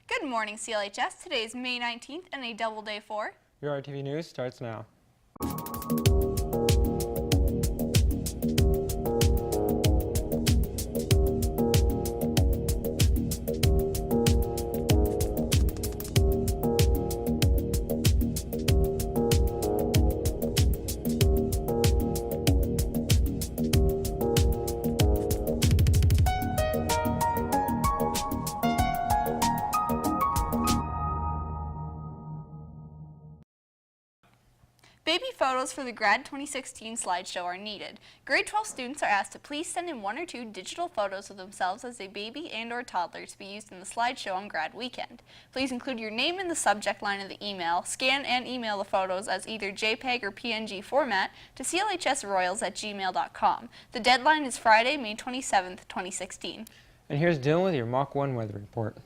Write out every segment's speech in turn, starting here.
Good morning, CLHS. Today is May 19th and a double day for Your RTV News starts now. Baby photos for the Grad 2016 slideshow are needed. Grade 12 students are asked to please send in 1 or 2 digital photos of themselves as a baby and or toddler to be used in the slideshow on Grad weekend. Please include your name in the subject line of the email, scan and email the photos as either JPEG or PNG format to clhsroyals@gmail.com. The deadline is Friday, May 27th, 2016. And here's Dylan with your Mach 1 weather report.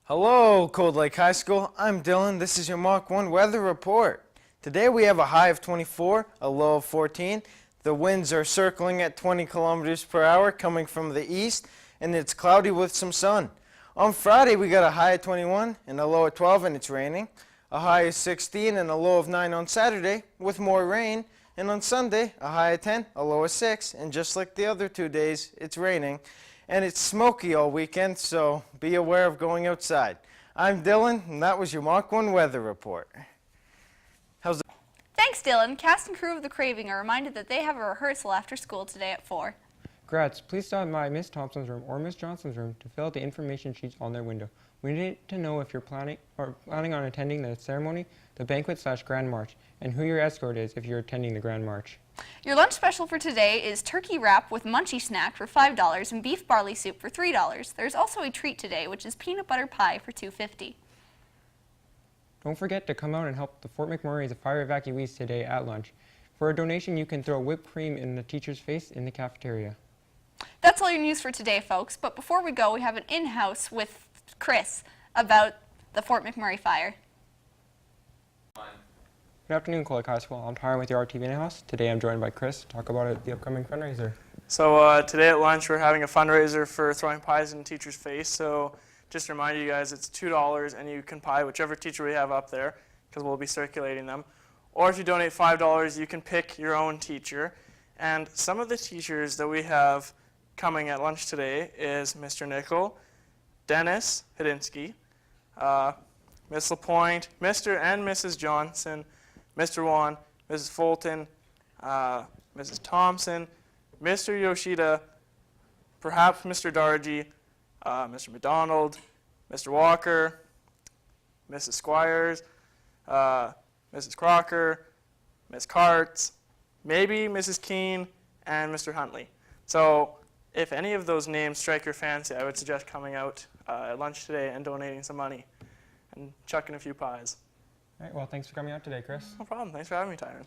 Hello, Cold Lake High School. I'm Dylan. This is your Mach 1 weather report. Today we have a high of 24, a low of 14. The winds are circling at 20 kilometers per hour coming from the east, and it's cloudy with some sun. On Friday we got a high of 21 and a low of 12, and it's raining. A high of 16 and a low of 9 on Saturday with more rain. And on Sunday, a high of 10, a low of 6, and just like the other 2 days, it's raining. And it's smoky all weekend, so be aware of going outside. I'm Dylan, and that was your Mach 1 weather report. Thanks, Dylan. Cast and crew of The Craving are reminded that they have a rehearsal after school today at 4. Grads, please stop by Miss Thompson's room or Miss Johnson's room to fill out the information sheets on their window. We need to know if you're planning on attending the ceremony, the banquet/Grand March, and who your escort is if you're attending the Grand March. Your lunch special for today is turkey wrap with munchie snack for $5 and beef barley soup for $3. There's also a treat today, which is peanut butter pie for $2.50. Don't forget to come out and help the Fort McMurray's fire evacuees today at lunch. For a donation, you can throw whipped cream in the teacher's face in the cafeteria. That's all your news for today, folks. But before we go, we have an in-house with Chris about the Fort McMurray fire. Good afternoon, Cold Lake High School. I'm Tyron with your RTV in-house. Today I'm joined by Chris to talk about the upcoming fundraiser. So today at lunch we're having a fundraiser for throwing pies in the teacher's face. So just to remind you guys, it's $2 and you can pie whichever teacher we have up there because we'll be circulating them. Or if you donate $5, you can pick your own teacher. And some of the teachers that we have coming at lunch today is Mr. Nickel, Dennis Hidinsky, Miss LaPointe, Mr. and Mrs. Johnson, Mr. Wan, Mrs. Fulton, Mrs. Thompson, Mr. Yoshida, perhaps Mr. Dargy, Mr. McDonald, Mr. Walker, Mrs. Squires, Mrs. Crocker, Ms. Carts, maybe Mrs. Keene, and Mr. Huntley. So if any of those names strike your fancy, I would suggest coming out at lunch today and donating some money and chucking a few pies. All right, well, thanks for coming out today, Chris. No problem. Thanks for having me, Tyron.